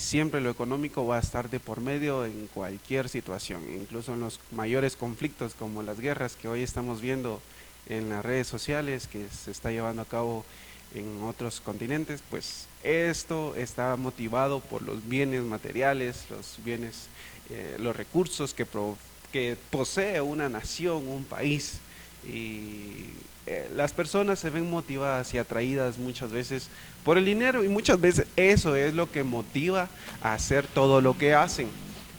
siempre lo económico va a estar de por medio en cualquier situación, incluso en los mayores conflictos como las guerras que hoy estamos viendo en las redes sociales que se está llevando a cabo en otros continentes. Pues esto está motivado por los bienes materiales, los bienes, los recursos que posee una nación, un país. Y las personas se ven motivadas y atraídas muchas veces por el dinero, y muchas veces eso es lo que motiva a hacer todo lo que hacen.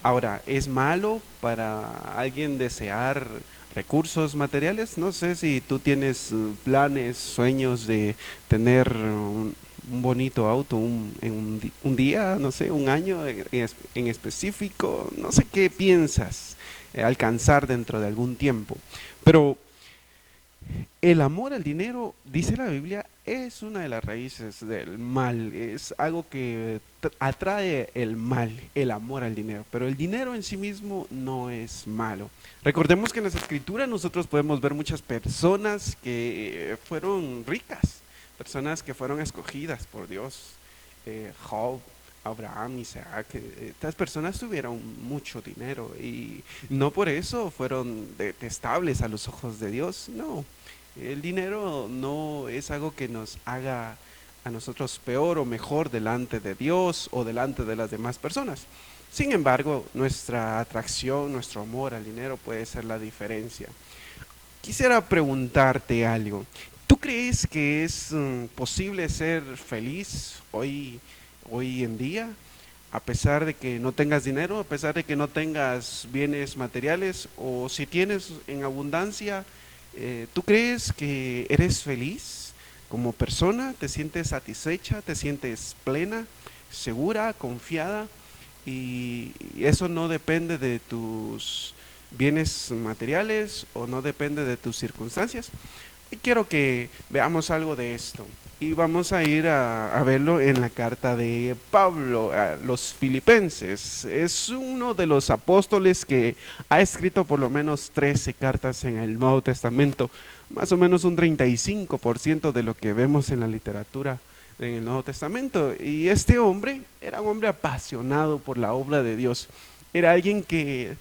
Ahora, ¿es malo para alguien desear recursos materiales? No sé si tú tienes planes, sueños de tener un bonito auto un día, no sé, un año en específico, no sé qué piensas alcanzar dentro de algún tiempo. Pero el amor al dinero, dice la Biblia, es una de las raíces del mal, es algo que atrae el mal, el amor al dinero, pero el dinero en sí mismo no es malo. Recordemos que en las escrituras nosotros podemos ver muchas personas que fueron ricas, personas que fueron escogidas por Dios, Job, Abraham, Isaac, estas personas tuvieron mucho dinero y no por eso fueron detestables a los ojos de Dios, no. El dinero no es algo que nos haga a nosotros peor o mejor delante de Dios o delante de las demás personas. Sin embargo, nuestra atracción, nuestro amor al dinero puede ser la diferencia. Quisiera preguntarte algo. ¿Tú crees que es posible ser feliz hoy en día? A pesar de que no tengas dinero, a pesar de que no tengas bienes materiales, o si tienes en abundancia, ¿tú crees que eres feliz como persona? ¿Te sientes satisfecha? ¿Te sientes plena, segura, confiada? Y eso no depende de tus bienes materiales o no depende de tus circunstancias. Y quiero que veamos algo de esto. Y vamos a ir a verlo en la carta de Pablo a los Filipenses. Es uno de los apóstoles que ha escrito por lo menos 13 cartas en el Nuevo Testamento, más o menos un 35% de lo que vemos en la literatura en el Nuevo Testamento. Y este hombre era un hombre apasionado por la obra de Dios. Era alguien que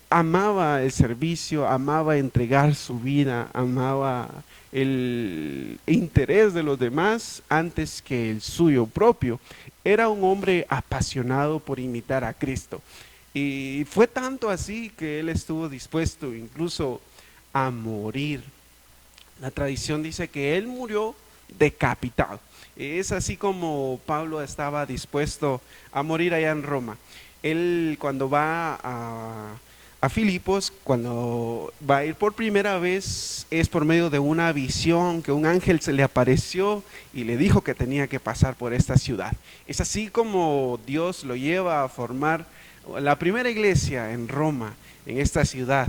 amaba el servicio, amaba entregar su vida, amaba el interés de los demás antes que el suyo propio. Era un hombre apasionado por imitar a Cristo. Y fue tanto así que él estuvo dispuesto incluso a morir. La tradición dice que él murió decapitado. Es así como Pablo estaba dispuesto a morir allá en Roma. Él cuando va a Filipos, cuando va a ir por primera vez, es por medio de una visión que un ángel se le apareció y le dijo que tenía que pasar por esta ciudad. Es así como Dios lo lleva a formar la primera iglesia en Roma, en esta ciudad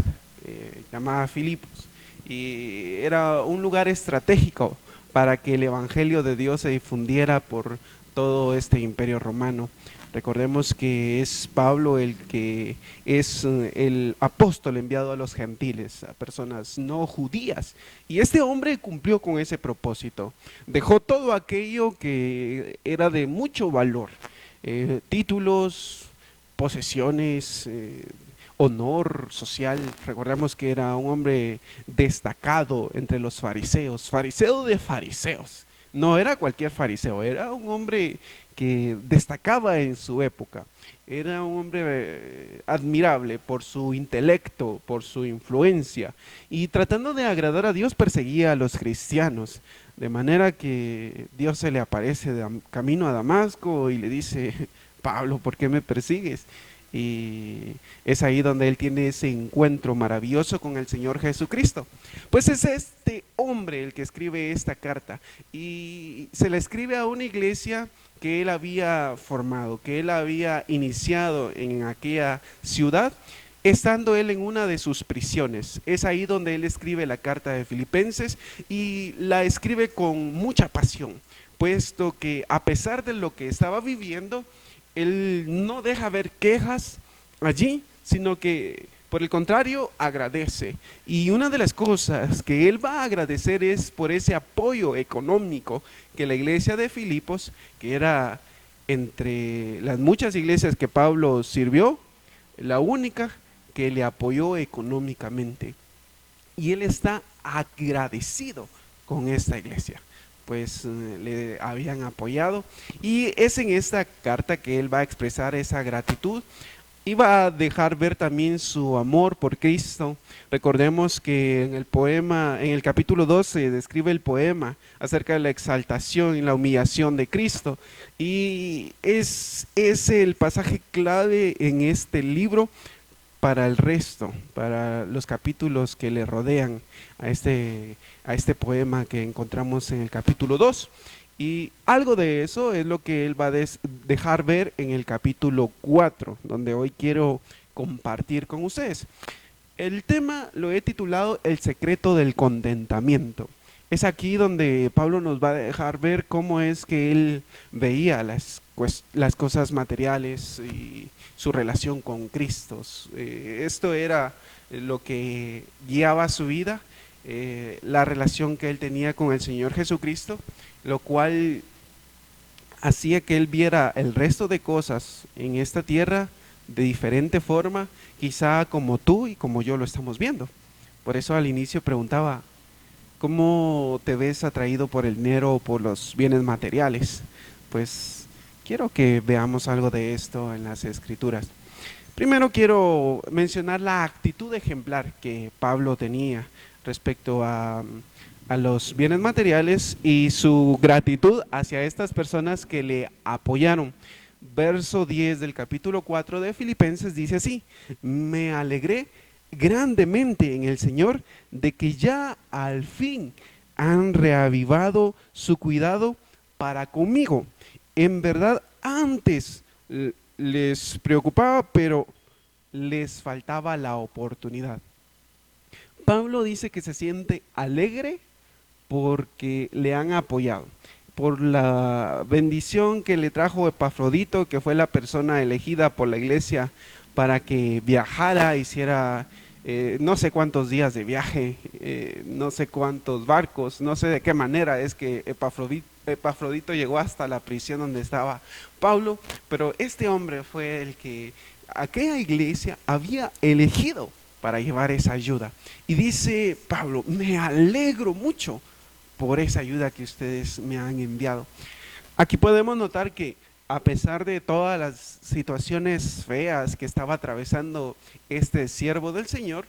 llamada Filipos. Y era un lugar estratégico para que el evangelio de Dios se difundiera por todo este imperio romano. Recordemos que es Pablo el que es el apóstol enviado a los gentiles, a personas no judías. Y este hombre cumplió con ese propósito. Dejó todo aquello que era de mucho valor, títulos, posesiones, honor social. Recordemos que era un hombre destacado entre los fariseos, fariseo de fariseos. No era cualquier fariseo, era un hombre que destacaba en su época. Era un hombre admirable por su intelecto, por su influencia, y tratando de agradar a Dios perseguía a los cristianos, de manera que Dios se le aparece de camino a Damasco y le dice: Pablo, ¿por qué me persigues? Y es ahí donde él tiene ese encuentro maravilloso con el Señor Jesucristo. Pues es este hombre el que escribe esta carta, y se la escribe a una iglesia que él había formado, que él había iniciado en aquella ciudad, estando él en una de sus prisiones. Es ahí donde él escribe la carta de Filipenses, y la escribe con mucha pasión, puesto que a pesar de lo que estaba viviendo, él no deja ver quejas allí, sino que por el contrario agradece. Y una de las cosas que él va a agradecer es por ese apoyo económico que la iglesia de Filipos, que era entre las muchas iglesias que Pablo sirvió, la única que le apoyó económicamente. Y él está agradecido con esta iglesia, pues le habían apoyado, y es en esta carta que él va a expresar esa gratitud y va a dejar ver también su amor por Cristo. Recordemos que en el poema, en el capítulo 12, describe el poema acerca de la exaltación y la humillación de Cristo, y es el pasaje clave en este libro para el resto, para los capítulos que le rodean a este poema que encontramos en el capítulo 2. Y algo de eso es lo que él va a dejar ver en el capítulo 4, donde hoy quiero compartir con ustedes. El tema lo he titulado El secreto del contentamiento. Es aquí donde Pablo nos va a dejar ver cómo es que él veía las cosas materiales y su relación con Cristo. Esto era lo que guiaba su vida, la relación que él tenía con el Señor Jesucristo, lo cual hacía que él viera el resto de cosas en esta tierra de diferente forma, quizá como tú y como yo lo estamos viendo. Por eso al inicio preguntaba, ¿cómo te ves atraído por el dinero o por los bienes materiales? Pues quiero que veamos algo de esto en las Escrituras. Primero quiero mencionar la actitud ejemplar que Pablo tenía respecto a los bienes materiales y su gratitud hacia estas personas que le apoyaron. Verso 10 del capítulo 4 de Filipenses dice así: me alegré grandemente en el Señor de que ya al fin han reavivado su cuidado para conmigo. En verdad antes les preocupaba, pero les faltaba la oportunidad. Pablo dice que se siente alegre porque le han apoyado, por la bendición que le trajo Epafrodito, que fue la persona elegida por la iglesia para que viajara, hiciera no sé cuántos días de viaje, no sé cuántos barcos, no sé de qué manera es que Epafrodito llegó hasta la prisión donde estaba Pablo, pero este hombre fue el que aquella iglesia había elegido para llevar esa ayuda. Y dice Pablo, me alegro mucho por esa ayuda que ustedes me han enviado. Aquí podemos notar que a pesar de todas las situaciones feas que estaba atravesando este siervo del Señor,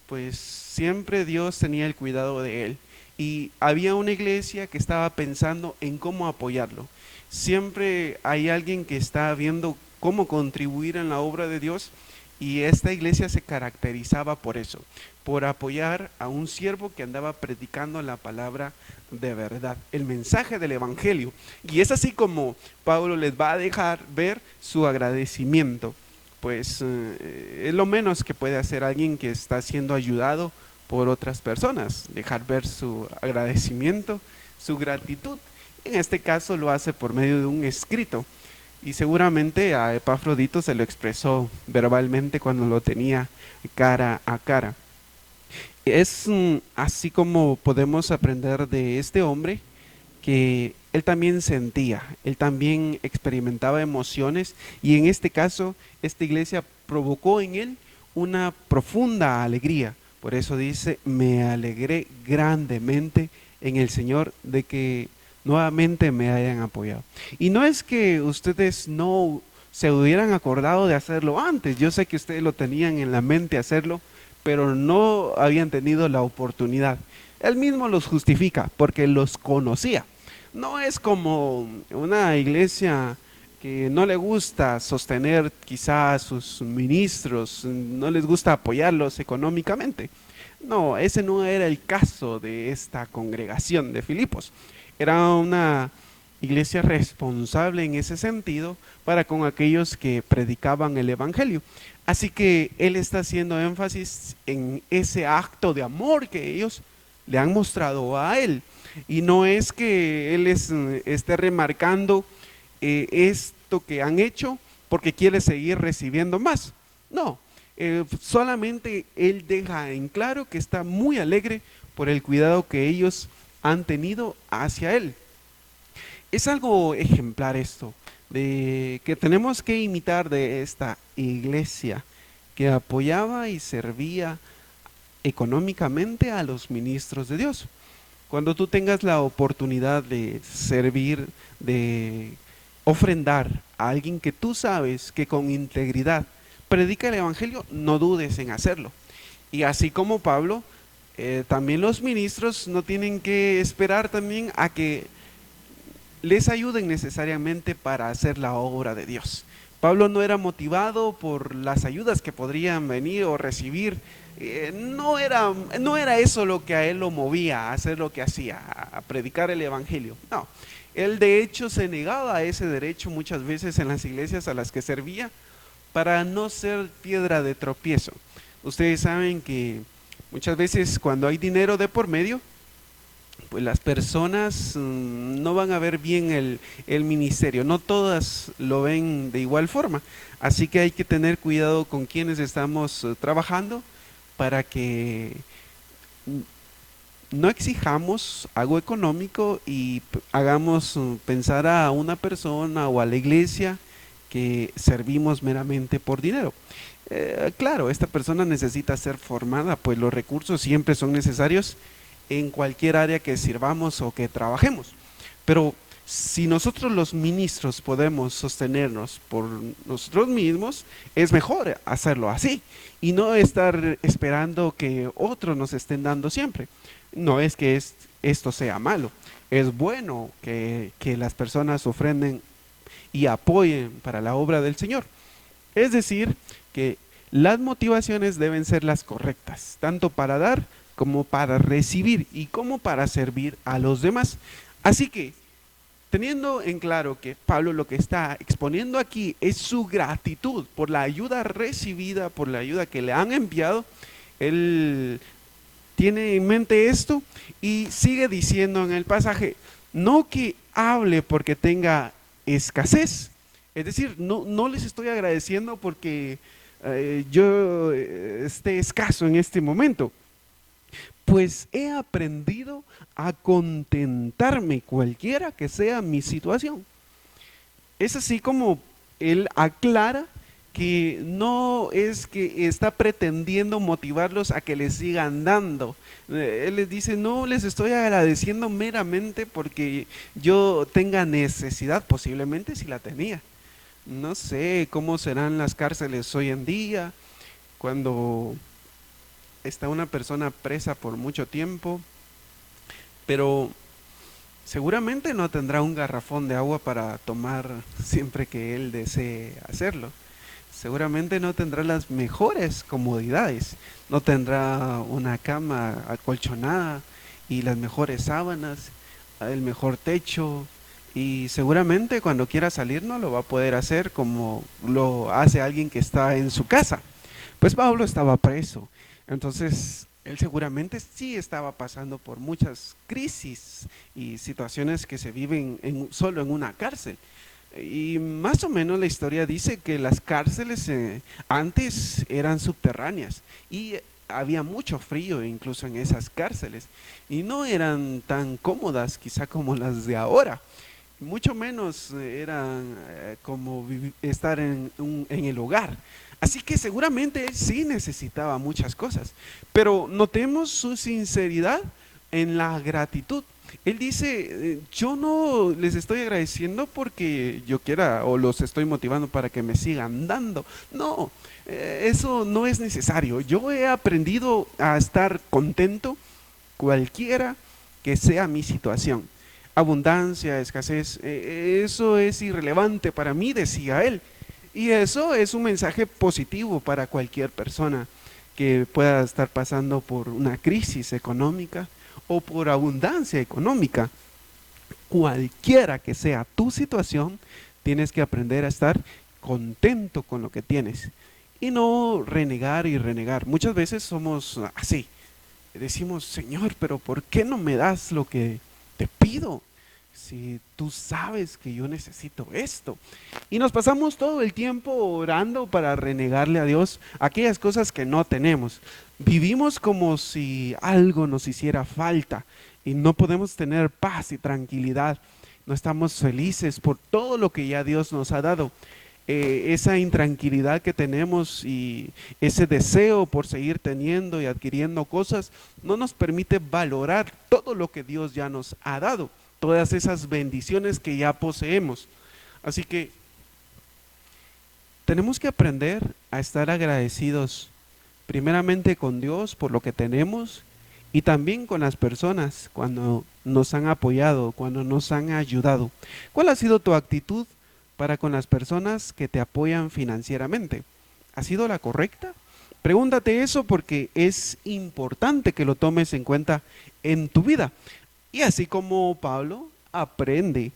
pues siempre Dios tenía el cuidado de él. Y había una iglesia que estaba pensando en cómo apoyarlo. Siempre hay alguien que está viendo cómo contribuir en la obra de Dios, y esta iglesia se caracterizaba por eso, por apoyar a un siervo que andaba predicando la palabra de verdad, el mensaje del evangelio. Y es así como Pablo les va a dejar ver su agradecimiento, pues es lo menos que puede hacer alguien que está siendo ayudado por otras personas, dejar ver su agradecimiento, su gratitud. En este caso lo hace por medio de un escrito, y seguramente a Epafrodito se lo expresó verbalmente cuando lo tenía cara a cara. Es así como podemos aprender de este hombre que él también sentía, él también experimentaba emociones, y en este caso esta iglesia provocó en él una profunda alegría. Por eso dice, me alegré grandemente en el Señor de que nuevamente me hayan apoyado. Y no es que ustedes no se hubieran acordado de hacerlo antes, yo sé que ustedes lo tenían en la mente hacerlo, pero no habían tenido la oportunidad. Él mismo los justifica porque los conocía. No es como una iglesia que no le gusta sostener quizá a sus ministros, no les gusta apoyarlos económicamente. No, ese no era el caso de esta congregación de Filipos. Era una iglesia responsable en ese sentido para con aquellos que predicaban el evangelio. Así que él está haciendo énfasis en ese acto de amor que ellos le han mostrado a él. Y no es que él esté remarcando esto que han hecho porque quiere seguir recibiendo más. No, solamente él deja en claro que está muy alegre por el cuidado que ellos han tenido hacia él. Es algo ejemplar esto, de que tenemos que imitar de esta iglesia que apoyaba y servía económicamente a los ministros de Dios. Cuando tú tengas la oportunidad de servir, de ofrendar a alguien que tú sabes que con integridad predica el Evangelio, no dudes en hacerlo. Y así como Pablo, también los ministros no tienen que esperar también a que les ayuden necesariamente para hacer la obra de Dios. Pablo no era motivado por las ayudas que podrían venir o recibir. No era eso lo que a él lo movía a hacer lo que hacía, a predicar el Evangelio. No, él de hecho se negaba a ese derecho muchas veces en las iglesias a las que servía para no ser piedra de tropiezo. Ustedes saben que muchas veces cuando hay dinero de por medio, pues las personas no van a ver bien el ministerio, no todas lo ven de igual forma, así que hay que tener cuidado con quienes estamos trabajando para que no exijamos algo económico y hagamos pensar a una persona o a la iglesia que servimos meramente por dinero. Claro, esta persona necesita ser formada, pues los recursos siempre son necesarios en cualquier área que sirvamos o que trabajemos. Pero si nosotros los ministros podemos sostenernos por nosotros mismos, es mejor hacerlo así y no estar esperando que otros nos estén dando siempre. No es que esto sea malo, es bueno que las personas ofrenden y apoyen para la obra del Señor. Es decir, que las motivaciones deben ser las correctas, tanto para dar como para recibir y como para servir a los demás. Así que, teniendo en claro que Pablo lo que está exponiendo aquí es su gratitud por la ayuda recibida, por la ayuda que le han enviado, él tiene en mente esto y sigue diciendo en el pasaje, no que hable porque tenga escasez, es decir, no les estoy agradeciendo porque yo esté escaso en este momento, pues he aprendido a contentarme cualquiera que sea mi situación. Es así como él aclara que no es que está pretendiendo motivarlos a que les sigan dando. Él les dice, no les estoy agradeciendo meramente porque yo tenga necesidad, posiblemente si la tenía. No sé cómo serán las cárceles hoy en día, cuando está una persona presa por mucho tiempo, pero seguramente no tendrá un garrafón de agua para tomar siempre que él desee hacerlo. Seguramente no tendrá las mejores comodidades, no tendrá una cama acolchonada y las mejores sábanas, el mejor techo, y seguramente cuando quiera salir no lo va a poder hacer como lo hace alguien que está en su casa. Pues Pablo estaba preso, entonces él seguramente sí estaba pasando por muchas crisis y situaciones que se viven solo en una cárcel. Y más o menos la historia dice que las cárceles antes eran subterráneas y había mucho frío incluso en esas cárceles y no eran tan cómodas quizá como las de ahora, mucho menos eran como estar en el hogar. Así que seguramente él sí necesitaba muchas cosas, pero notemos su sinceridad en la gratitud. Él dice, yo no les estoy agradeciendo porque yo quiera o los estoy motivando para que me sigan dando. No, eso no es necesario. Yo he aprendido a estar contento cualquiera que sea mi situación. Abundancia, escasez, eso es irrelevante para mí, decía él. Y eso es un mensaje positivo para cualquier persona que pueda estar pasando por una crisis económica o por abundancia económica. Cualquiera que sea tu situación, tienes que aprender a estar contento con lo que tienes y no renegar y renegar. Muchas veces somos así. Decimos, Señor, pero ¿por qué no me das lo que te pido? Si tú sabes que yo necesito esto. Y nos pasamos todo el tiempo orando para renegarle a Dios aquellas cosas que no tenemos. Vivimos como si algo nos hiciera falta y no podemos tener paz y tranquilidad. no estamos felices por todo lo que ya Dios nos ha dado. Esa intranquilidad que tenemos y ese deseo por seguir teniendo y adquiriendo cosas no nos permite valorar todo lo que Dios ya nos ha dado, todas esas bendiciones que ya poseemos. Así que tenemos que aprender a estar agradecidos primeramente con Dios por lo que tenemos y también con las personas cuando nos han apoyado, cuando nos han ayudado. ¿Cuál ha sido tu actitud para con las personas que te apoyan financieramente? ¿Ha sido la correcta? Pregúntate eso porque es importante que lo tomes en cuenta en tu vida. Y así como Pablo, aprende,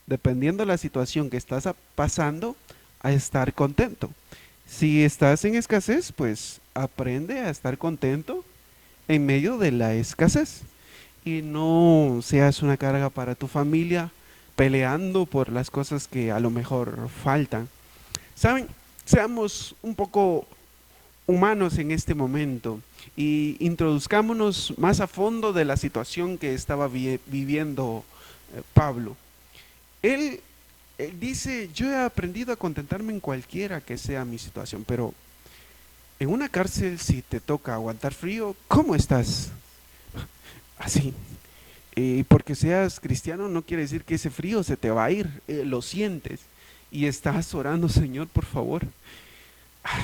dependiendo de la situación que estás pasando, a estar contento. Si estás en escasez, pues aprende a estar contento en medio de la escasez y no seas una carga para tu familia peleando por las cosas que a lo mejor faltan. ¿Saben? Seamos un poco humanos en este momento y introduzcámonos más a fondo de la situación que estaba viviendo Pablo. Él, él dice, yo he aprendido a contentarme en cualquiera que sea mi situación, pero en una cárcel si te toca aguantar frío, ¿cómo estás? Así. Y porque seas cristiano no quiere decir que ese frío se te va a ir, lo sientes y estás orando, Señor, por favor,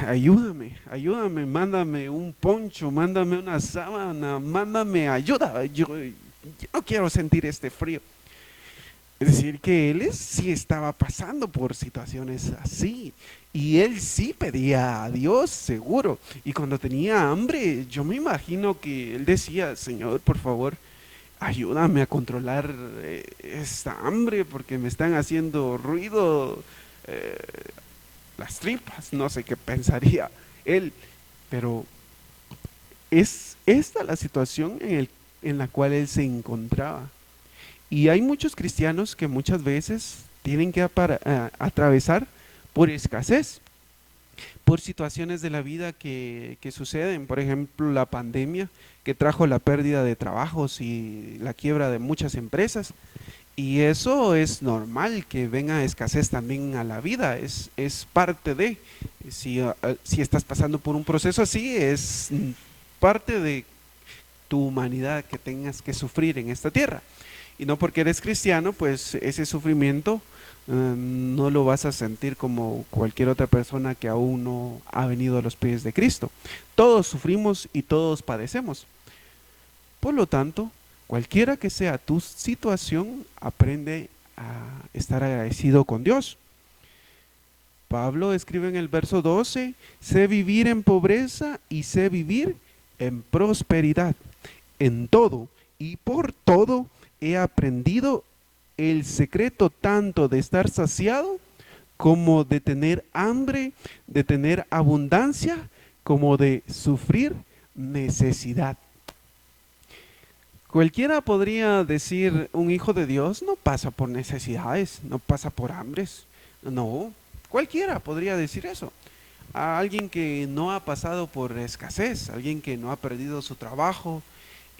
ayúdame, ayúdame, mándame un poncho, mándame una sábana, mándame ayuda, yo no quiero sentir este frío. Es decir, que sí estaba pasando por situaciones así y él sí pedía a Dios, seguro. Y cuando tenía hambre, yo me imagino que él decía, Señor, por favor, ayúdame a controlar esta hambre porque me están haciendo ruido eh, las tripas. No sé qué pensaría él, pero es esta la situación en la cual él se encontraba. Y hay muchos cristianos que muchas veces tienen que atravesar por escasez, por situaciones de la vida que suceden, por ejemplo la pandemia que trajo la pérdida de trabajos y la quiebra de muchas empresas. Y eso es normal que venga escasez también a la vida, es parte de, si estás pasando por un proceso así, es parte de tu humanidad que tengas que sufrir en esta tierra. Y no porque eres cristiano, pues ese sufrimiento no lo vas a sentir como cualquier otra persona que aún no ha venido a los pies de Cristo. Todos sufrimos y todos padecemos. Por lo tanto, cualquiera que sea tu situación, aprende a estar agradecido con Dios. Pablo escribe en el verso 12, sé vivir en pobreza y sé vivir en prosperidad. En todo y por todo he aprendido el secreto tanto de estar saciado como de tener hambre, de tener abundancia, como de sufrir necesidad. Cualquiera podría decir, un hijo de Dios no pasa por necesidades, no pasa por hambres. No, cualquiera podría decir eso. A alguien que no ha pasado por escasez, alguien que no ha perdido su trabajo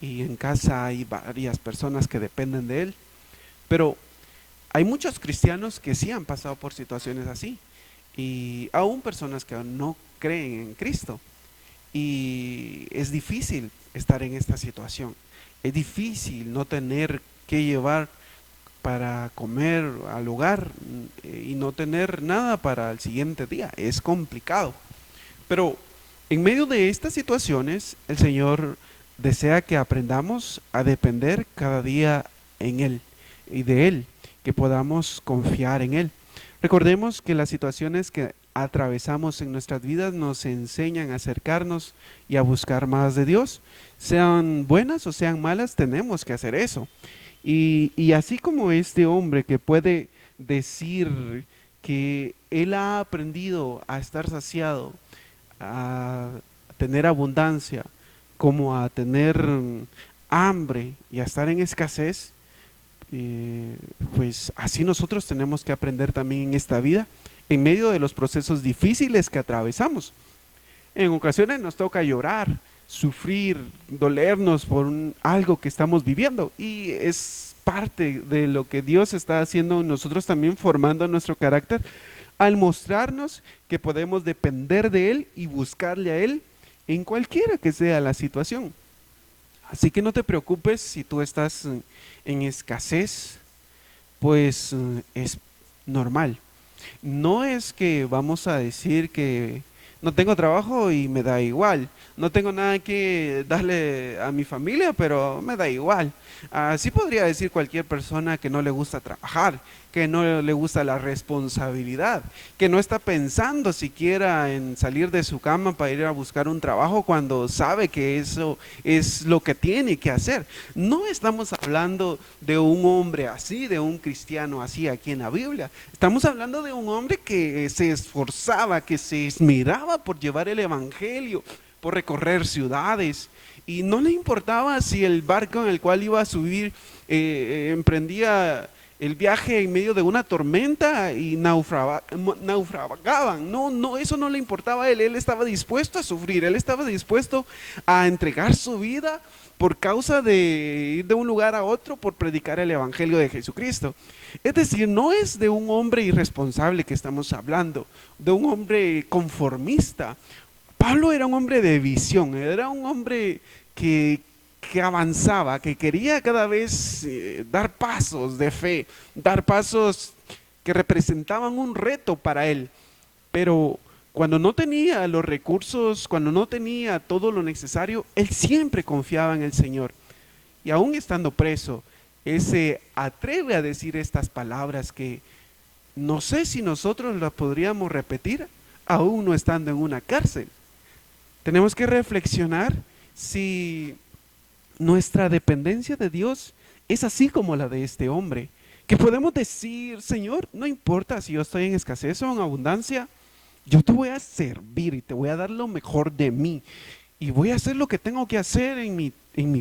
y en casa hay varias personas que dependen de él. Pero hay muchos cristianos que sí han pasado por situaciones así y aún personas que no creen en Cristo. Y es difícil estar en esta situación. Es difícil no tener que llevar para comer al hogar y no tener nada para el siguiente día. Es complicado. Pero en medio de estas situaciones, el Señor desea que aprendamos a depender cada día en Él y de Él, que podamos confiar en Él. Recordemos que las situaciones que atravesamos en nuestras vidas nos enseñan a acercarnos y a buscar más de Dios. Sean buenas o sean malas, tenemos que hacer eso. Y así como este hombre que puede decir que él ha aprendido a estar saciado, a tener abundancia, como a tener hambre y a estar en escasez, pues así nosotros tenemos que aprender también en esta vida, en medio de los procesos difíciles que atravesamos. En ocasiones nos toca llorar, sufrir, dolernos por algo que estamos viviendo. Y es parte de lo que Dios está haciendo en nosotros también, formando nuestro carácter, al mostrarnos que podemos depender de Él y buscarle a Él en cualquiera que sea la situación. Así que no te preocupes si tú estás en escasez, pues es normal. No es que vamos a decir que no tengo trabajo y me da igual. No tengo nada que darle a mi familia, pero me da igual. Así podría decir cualquier persona que no le gusta trabajar, que no le gusta la responsabilidad, que no está pensando siquiera en salir de su cama para ir a buscar un trabajo cuando sabe que eso es lo que tiene que hacer. No estamos hablando de un hombre así, de un cristiano así aquí en la Biblia. Estamos hablando de un hombre que se esforzaba, que se esmeraba por llevar el evangelio, por recorrer ciudades, y no le importaba si el barco en el cual iba a subir emprendía el viaje en medio de una tormenta y naufragaban. No, no, eso no le importaba a él. Él estaba dispuesto a sufrir, él estaba dispuesto a entregar su vida por causa de ir de un lugar a otro por predicar el evangelio de Jesucristo. Es decir, no es de un hombre irresponsable que estamos hablando, de un hombre conformista. Pablo era un hombre de visión, era un hombre que avanzaba, que quería cada vez dar pasos de fe, dar pasos que representaban un reto para él. Pero cuando no tenía los recursos, cuando no tenía todo lo necesario, él siempre confiaba en el Señor. Y aún estando preso, él se atreve a decir estas palabras que no sé si nosotros las podríamos repetir aún no estando en una cárcel. Tenemos que reflexionar si nuestra dependencia de Dios es así como la de este hombre, que podemos decir: Señor, no importa si yo estoy en escasez o en abundancia, yo te voy a servir y te voy a dar lo mejor de mí. Y voy a hacer lo que tengo que hacer en mi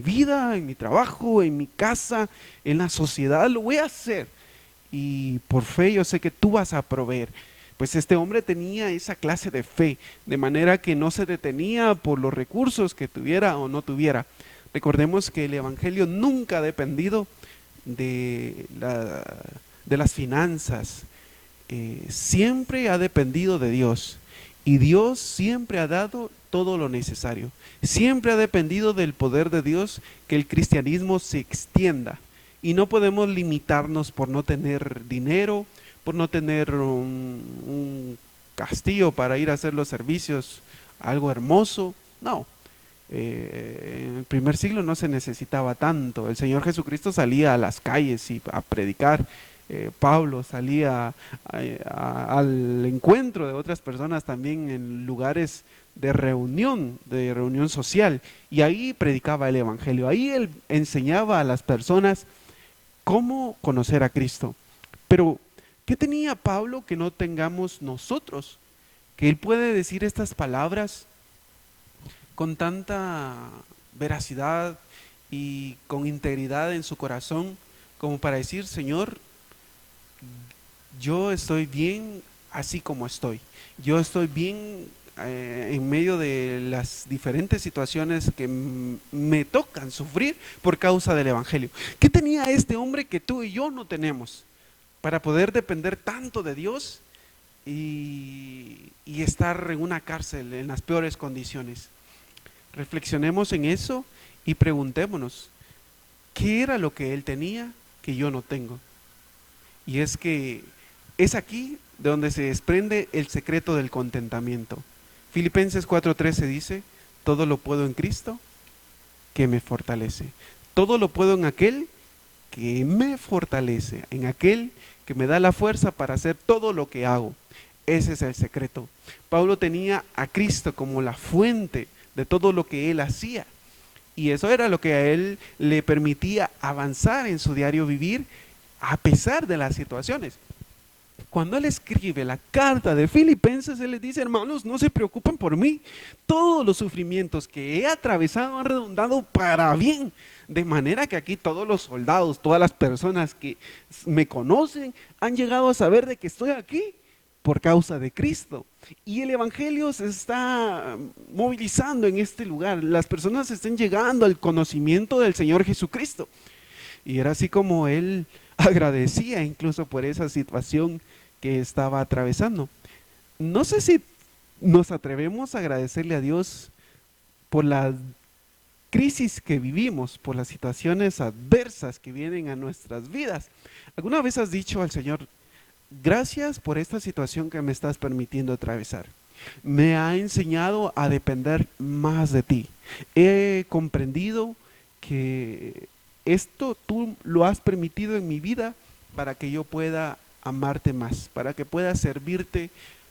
vida, en mi trabajo, en mi casa, en la sociedad, lo voy a hacer. Y por fe yo sé que tú vas a proveer. Pues este hombre tenía esa clase de fe, de manera que no se detenía por los recursos que tuviera o no tuviera. Recordemos que el Evangelio nunca ha dependido de, de las finanzas, siempre ha dependido de Dios. Y Dios siempre ha dado todo lo necesario. Siempre ha dependido del poder de Dios que el cristianismo se extienda. Y no podemos limitarnos por no tener dinero, por no tener un castillo para ir a hacer los servicios, algo hermoso. No, en el primer siglo no se necesitaba tanto. El Señor Jesucristo salía a las calles y a predicar. Pablo salía al encuentro de otras personas también en lugares de reunión social, y ahí predicaba el Evangelio. Ahí él enseñaba a las personas cómo conocer a Cristo. Pero ¿qué tenía Pablo que no tengamos nosotros? Que él puede decir estas palabras con tanta veracidad y con integridad en su corazón, como para decir: Señor, yo estoy bien así como estoy. Yo estoy bien en medio de las diferentes situaciones que me tocan sufrir por causa del Evangelio. ¿Qué tenía este hombre que tú y yo no tenemos para poder depender tanto de Dios y estar en una cárcel en las peores condiciones? Reflexionemos en eso y preguntémonos: ¿qué era lo que él tenía que yo no tengo? Y es que es aquí de donde se desprende el secreto del contentamiento. Filipenses 4:13 dice: todo lo puedo en Cristo que me fortalece. Todo lo puedo en aquel que me fortalece, en aquel que me da la fuerza para hacer todo lo que hago. Ese es el secreto. Pablo tenía a Cristo como la fuente de todo lo que él hacía. Y eso era lo que a él le permitía avanzar en su diario vivir a pesar de las situaciones. Cuando él escribe la carta de Filipenses, él les dice: hermanos, no se preocupen por mí. Todos los sufrimientos que he atravesado han redundado para bien. De manera que aquí todos los soldados, todas las personas que me conocen, han llegado a saber de que estoy aquí por causa de Cristo. Y el Evangelio se está movilizando en este lugar. Las personas están llegando al conocimiento del Señor Jesucristo. Y era así como él agradecía incluso por esa situación que estaba atravesando. No sé si nos atrevemos a agradecerle a Dios por la crisis que vivimos, por las situaciones adversas que vienen a nuestras vidas. ¿Alguna vez has dicho al Señor, gracias por esta situación que me estás permitiendo atravesar? Me ha enseñado a depender más de ti. He comprendido que esto tú lo has permitido en mi vida para que yo pueda amarte más, para que pueda servirte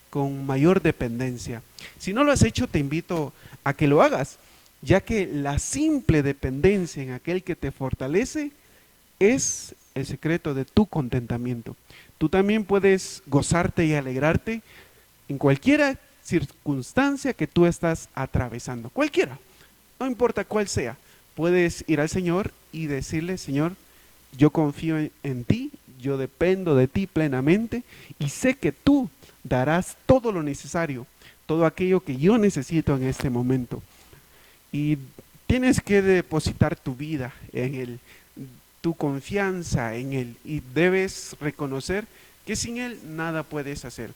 con mayor dependencia. Si no lo has hecho, te invito a que lo hagas, ya que la simple dependencia en aquel que te fortalece es el secreto de tu contentamiento. Tú también puedes gozarte y alegrarte en cualquier circunstancia que tú estás atravesando, cualquiera, no importa cuál sea. Puedes ir al Señor y decirle, Señor, yo confío en ti, yo dependo de ti plenamente y sé que tú darás todo lo necesario, todo aquello que yo necesito en este momento. Y tienes que depositar tu vida en Él, tu confianza en Él, y debes reconocer que sin Él nada puedes hacer.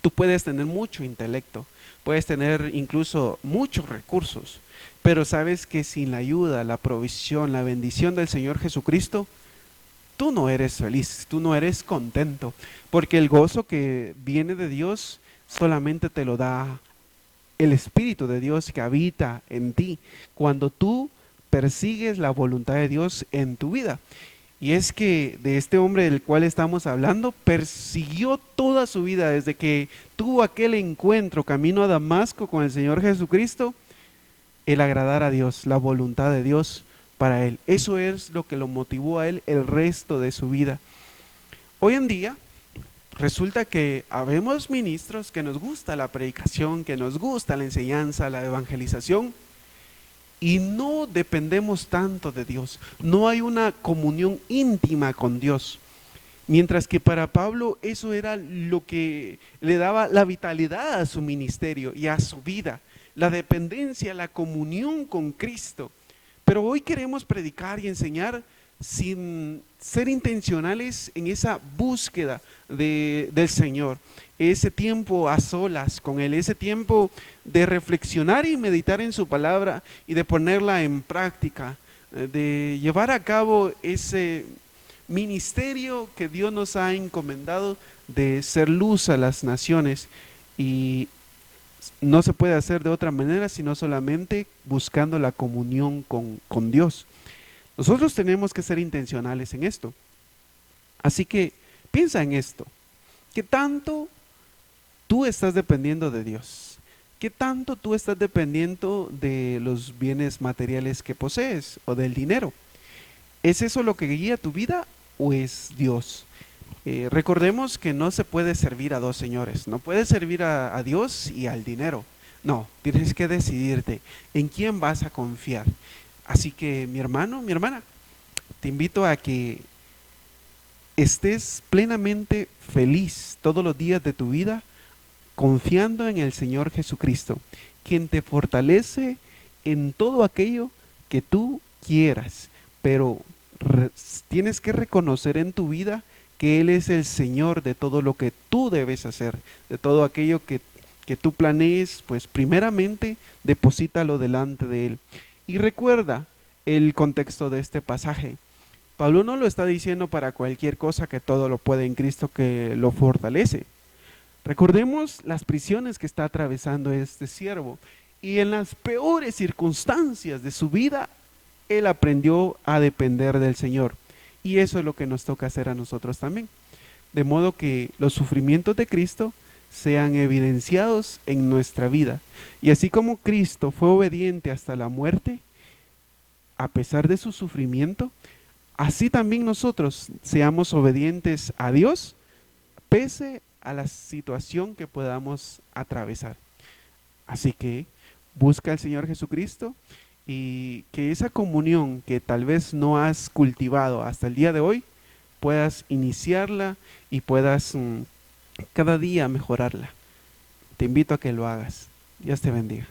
Tú puedes tener mucho intelecto, puedes tener incluso muchos recursos, pero sabes que sin la ayuda, la provisión, la bendición del Señor Jesucristo, tú no eres feliz, tú no eres contento, porque el gozo que viene de Dios solamente te lo da el Espíritu de Dios que habita en ti, cuando tú persigues la voluntad de Dios en tu vida. Y es que de este hombre del cual estamos hablando, persiguió toda su vida desde que tuvo aquel encuentro camino a Damasco con el Señor Jesucristo, el agradar a Dios, la voluntad de Dios para él. Eso es lo que lo motivó a él el resto de su vida. Hoy en día resulta que habemos ministros que nos gusta la predicación, que nos gusta la enseñanza, la evangelización, y no dependemos tanto de Dios. No hay una comunión íntima con Dios. Mientras que para Pablo eso era lo que le daba la vitalidad a su ministerio y a su vida, la dependencia, la comunión con Cristo. Pero hoy queremos predicar y enseñar sin ser intencionales en esa búsqueda del Señor, ese tiempo a solas con Él, ese tiempo de reflexionar y meditar en su palabra y de ponerla en práctica, de llevar a cabo ese ministerio que Dios nos ha encomendado de ser luz a las naciones. Y no se puede hacer de otra manera sino solamente buscando la comunión con Dios. Nosotros tenemos que ser intencionales en esto. Así que piensa en esto. ¿Qué tanto tú estás dependiendo de Dios? ¿Qué tanto tú estás dependiendo de los bienes materiales que posees o del dinero? ¿Es eso lo que guía tu vida o es Dios? Recordemos que no se puede servir a dos señores. No puedes servir a Dios y al dinero. No, tienes que decidirte en quién vas a confiar. Así que mi hermano, mi hermana, te invito a que estés plenamente feliz todos los días de tu vida confiando en el Señor Jesucristo, quien te fortalece en todo aquello que tú quieras, pero tienes que reconocer en tu vida que Él es el Señor de todo lo que tú debes hacer, de todo aquello que tú planees, pues primeramente deposítalo delante de Él. Y recuerda el contexto de este pasaje. Pablo no lo está diciendo para cualquier cosa, que todo lo puede en Cristo que lo fortalece. Recordemos las prisiones que está atravesando este siervo, y en las peores circunstancias de su vida, él aprendió a depender del Señor. Y eso es lo que nos toca hacer a nosotros también. De modo que los sufrimientos de Cristo sean evidenciados en nuestra vida. Y así como Cristo fue obediente hasta la muerte, a pesar de su sufrimiento, así también nosotros seamos obedientes a Dios, pese a la situación que podamos atravesar. Así que busca al Señor Jesucristo, y que esa comunión que tal vez no has cultivado hasta el día de hoy, puedas iniciarla y puedas cada día mejorarla. Te invito a que lo hagas. Dios te bendiga.